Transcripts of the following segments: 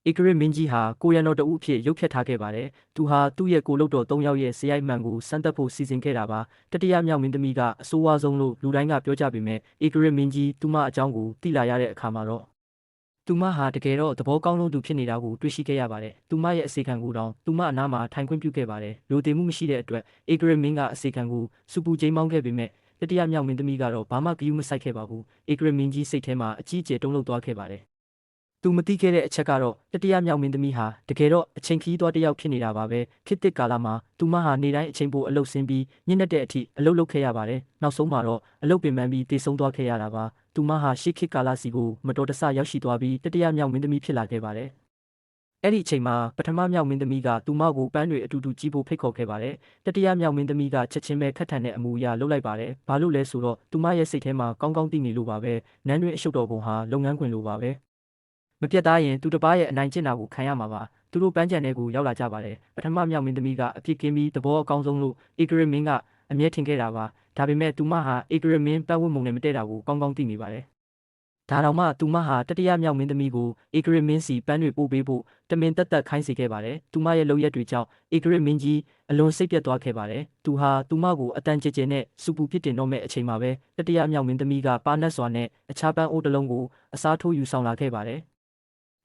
ဧကရစ်မင်းကြီးဟာကိုရန်တော်တဦးအဖြစ်ရုပ်ဖြတ်ထားခဲ့ပါတယ်။သူဟာသူ့ရဲ့ကိုလုတ်တော်၃ယောက်ရဲ့စရိုက်မှန်ကိုစမ်းသပ်ဖို့စီစဉ်ခဲ့တာပါ။တတိယမြောက်မင်းသမီးကအဆိုးဝါးဆုံးလို့လူတိုင်းကပြောကြပေမဲ့ဧကရစ်မင်းကြီးသူမအကြောင်းကိုသိလာရတဲ့အခါမှာတော့သူမဟာတကယ်တော့သဘောကောင်းဆုံးသူဖြစ်နေတာကိုတွေ့ရှိခဲ့ရပါတယ်။သူမရဲ့အစီခံကိုတောင်သူမအနားမှာထိုင်ခွင့်ပြုခဲ့ပါတယ်။လိုတည်မှုမရှိတဲ့အတွက်ဧကရစ်မင်းကအစီခံကိုစူပူချိန်မောင်းခဲ့ပေမဲ့တတိယမြောက်မင်းသမီးကတော့ဘာမှဂရုမစိုက်ခဲ့ပါဘူး။ဧကရစ်မင်းကြီးစိတ်ထဲမှာအကြီးအကျယ်တုန်လှုပ်သွားခဲ့ပါတယ်။သူမသိခဲ့တဲ့အချက်ကတော့တတိယမြောက်မင်းသမီးဟာတကယ်တော့အချိန်ခရီးသွားတစ်ယောက်ဖြစ်နေတာပါပဲခေတ်သစ်ကာလမှာသူမဟာနေတိုင်းအချိန်ပိုအလုပ်ဆင်းပြီးညစ်တဲ့အထိအလုပ်လုပ်ခဲ့ရပါတယ်နောက်ဆုံးမှာတော့အလုပ်ပင်ပန်းပြီးတည်ဆုံသွားခဲ့ရတာပါသူမဟာရှေ့ခေတ်ကာလစီကိုမတော်တဆရောက်ရှိသွားပြီးတတိယမြောက်မင်းသမီးဖြစ်လာခဲ့ပါတယ်အဲ့ဒီအချိန်မှာပထမမြောက်မင်းသမီးကသူမကိုပန်းတွေအတူတူကြီးဖို့ဖိတ်ခေါ်ခဲ့ပါတယ်တတိယမြောက်မင်းသမီးကချက်ချင်းပဲခက်ထန်တဲ့အမူအရာလုပ်လိုက်ပါတယ်ဘာလို့လဲဆိုတော့သူမရဲ့စိတ်ထဲမှာကောင်းကောင်းသိနေလို့ပါပဲနန်းတွင်အရှုပ်တော်ပုံဟာလုပ်ငန်းခွင်လိုပါပဲမပြတ်သားရင်သူတစ်ပါးရဲ့အနိုင်ကျင့်တာကိုခံရမှာပါသူတို့ပန်းချံတဲ့ကိုရောက်လာကြပါတယ်ပထမမြောက်မင်းသမီးကအပြစ်ကင်းပြီးသဘောအကောင်းဆုံးလို့ဧကရစ်မင်းကအမြဲထင်ခဲ့တာပါဒါပေမဲ့သူမဟာဧကရစ်မင်းပတ်ဝတ်မုံနဲ့မတည့်တာကိုကောင်းကောင်းသိနေပါတယ်ဒါတောင်မှသူမဟာတတိယမြောက်မင်းသမီးကိုဧကရစ်မင်းစီပန်းတွေပို့ပေးဖို့တမင်တက်တက်ခိုင်းစေခဲ့ပါတယ်သူမရဲ့လုပ်ရက်တွေကြောင့်ဧကရစ်မင်းကြီးအလွန်စိတ်ပြတ်သွားခဲ့ပါတယ်သူဟာသူမကိုအတန်ကြဲကြဲနဲ့စူပူဖြစ်တင်တော့မဲ့အချိန်မှာပဲတတိယမြောက်မင်းသမီးကပါနတ်စွာနဲ့အခြားပန်းအိုးတစ်လုံးကိုအစားထိုးယူဆောင်လာခဲ့ပါတယ်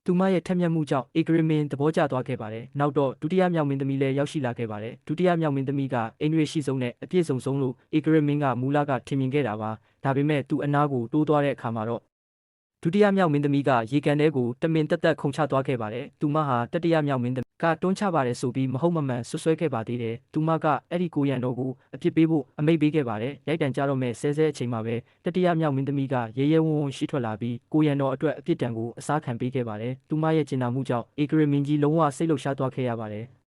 သူမရဲ့ထက်မြက်မှုကြောင့်ဧကရစ်မင်းသဘောကျသွားခဲ့ပါတယ်။နောက်တော့ဒုတိယမြောက်မင်းသမီးလည်းရောက်ရှိလာခဲ့ပါတယ်။ဒုတိယမြောက်မင်းသမီးကအင်္ဂရိရှိဆုံးနဲ့အပြည့်စုံဆုံးလို့ဧကရစ်မင်းကမူလကထင်မြင်ခဲ့တာပါ။ဒါပေမဲ့သူအနာကိုတိုးသွားတဲ့အခါမှာတော့ဒုတိယမြောက်မင်းသမီးကရေကန်ထဲကိုတမင်တက်တက်ခုန်ချသွားခဲ့ပါတယ်။သူမဟာတတိယမြောက်မင်းသမီးကတွန်းချပါတယ်ဆိုပြီးမဟုတ်မမှန်ဆွဆွဲခဲ့ပါသေးတယ်။သူမကအဲ့ဒီကိုရန်တော်ကိုအပြစ်ပေးဖို့အမိန့်ပေးခဲ့ပါတယ်။ရိုက်တံကြတော့မဲ့ဆဲဆဲအချိန်မှာပဲတတိယမြောက်မင်းသမီးကရဲရဲဝံ့ဝံ့ရှိထွက်လာပြီးကိုရန်တော်အတွက်အပြစ်ဒဏ်ကိုအစားခံပေးခဲ့ပါတယ်။သူမရဲ့ကျင်နာမှုကြောင့်ဧကရစ်မင်းကြီးလုံးဝစိတ်လှုပ်ရှားသွားခဲ့ရပါတယ်။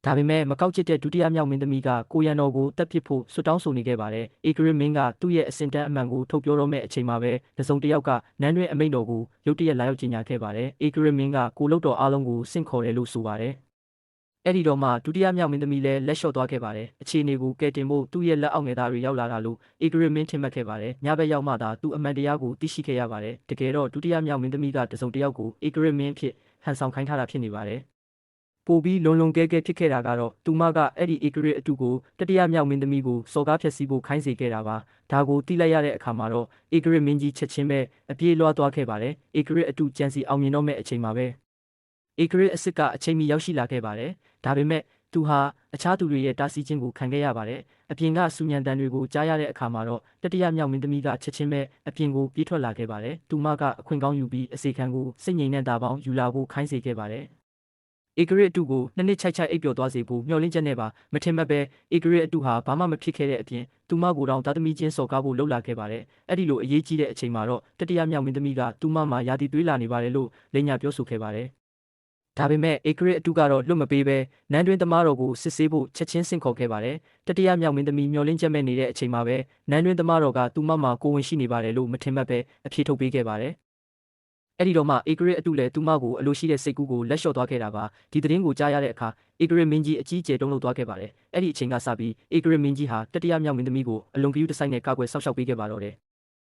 ဒါပေမဲ့မကောက်ကျစ်တဲ့ဒုတိယမြောက်မင်းသမီးကကိုရန်တော်ကိုတက်ပစ်ဖို့ဆွတောင်းဆိုနေခဲ့ပါတယ်။ဧကရစ်မင်းကသူ့ရဲ့အစင်တန်းအမှန်ကိုထုတ်ပြောတော့မဲ့အချိန်မှာပဲတစုံတစ်ယောက်ကနန်းတွင်အမိန့်တော်ကိုရုတ်တရက်လာရောက်ကြေညာခဲ့ပါတယ်။ဧကရစ်မင်းကကိုလုတ်တော်အားလုံးကိုစင့်ခေါ်တယ်လို့ဆိုပါတယ်။အဲ့ဒီတော့မှဒုတိယမြောက်မင်းသမီးလည်းလက်လျှော့သွားခဲ့ပါတယ်။အခြေအနေကိုကယ်တင်ဖို့သူ့ရဲ့လက်အောက်ငယ်သားတွေရောက်လာတာလို့ဧကရစ်မင်းထင်မှတ်ခဲ့ပါတယ်။ညဘက်ရောက်မှသာသူအမှန်တရားကိုသိရှိခဲ့ရပါတယ်။တကယ်တော့ဒုတိယမြောက်မင်းသမီးကတစုံတစ်ယောက်ကိုဧကရစ်မင်းဖြစ်ဟန်ဆောင်ခိုင်းထားတာဖြစ်နေပါတယ်။ပိုပြီးလွန်လွန်ကဲကဲဖြစ်ခဲ့တာကတော့သူမကအဲ့ဒီဧကရစ်အတူကိုတတိယမြောက်မင်းသမီးကိုစော်ကားဖျက်ဆီးဖို့ခိုင်းစေခဲ့တာပါဒါကိုသိလိုက်ရတဲ့အခါမှာတော့ဧကရစ်မင်းကြီးချက်ချင်းပဲအပြေးလွှားသွားခဲ့ပါတယ်ဧကရစ်အတူကြံစီအောင်မြင်တော့မဲ့အချိန်မှာပဲဧကရစ်အစ်စ်ကအချိန်မီရောက်ရှိလာခဲ့ပါတယ်ဒါပေမဲ့သူဟာအခြားသူတွေရဲ့တားဆီးခြင်းကိုခံခဲ့ရပါတယ်အပြင်ကစူညံတန်တွေကိုကြားရတဲ့အခါမှာတော့တတိယမြောက်မင်းသမီးကချက်ချင်းပဲအပြင်ကိုပြေးထွက်လာခဲ့ပါတယ်သူမကအခွင့်ကောင်းယူပြီးအစီခံကိုစိတ်ငြိမ်တဲ့တာပေါင်းယူလာဖို့ခိုင်းစေခဲ့ပါတယ်ဧကရစ်အတူကိုနှစ်နှစ်ချိုက်ချိုက်အိပ်ပျော်သွားစေဖို့မျှော်လင့်ချက်နဲ့ပါမထင်မှတ်ပဲဧကရစ်အတူဟာဘာမှမဖြစ်ခဲ့တဲ့အပြင်သူမကိုယ်တောင်သားသမီးချင်းစော်ကားဖို့လှုပ်လာခဲ့ပါတယ်အဲ့ဒီလိုအရေးကြီးတဲ့အချိန်မှာတော့တတိယမြောက်မင်းသမီးကသူမမှာယာတီသွေးလာနေပါတယ်လို့လိန်ညာပြောဆိုခဲ့ပါတယ်ဒါပေမဲ့ဧကရစ်အတူကတော့လွတ်မပေးဘဲနန်းတွင်သမားတော်ကိုစစ်ဆေးဖို့ချက်ချင်းဆင့်ခေါ်ခဲ့ပါတယ်တတိယမြောက်မင်းသမီးမျှော်လင့်ချက်မဲ့နေတဲ့အချိန်မှာပဲနန်းတွင်သမားတော်ကသူမမှာကိုဝင်ရှိနေပါတယ်လို့မထင်မှတ်ပဲအဖြေထုတ်ပေးခဲ့ပါတယ်အဲ့ဒီတော့မှဧကရစ်အတူလည်းသူမကိုအလိုရှိတဲ့စိတ်ကူးကိုလက်လျှော့သွားခဲ့တာပါဒီသတင်းကိုကြားရတဲ့အခါဧကရစ်မင်းကြီးအကြီးအကျယ်တုန်လှုပ်သွားခဲ့ပါတယ်အဲ့ဒီအချိန်ကစပြီးဧကရစ်မင်းကြီးဟာတတိယမြောက်မင်းသမီးကိုအလွန်ကယူတဆိုင်နဲ့ကာကွယ်ဆောက်ရှောက်ပေးခဲ့ပါတော့တယ်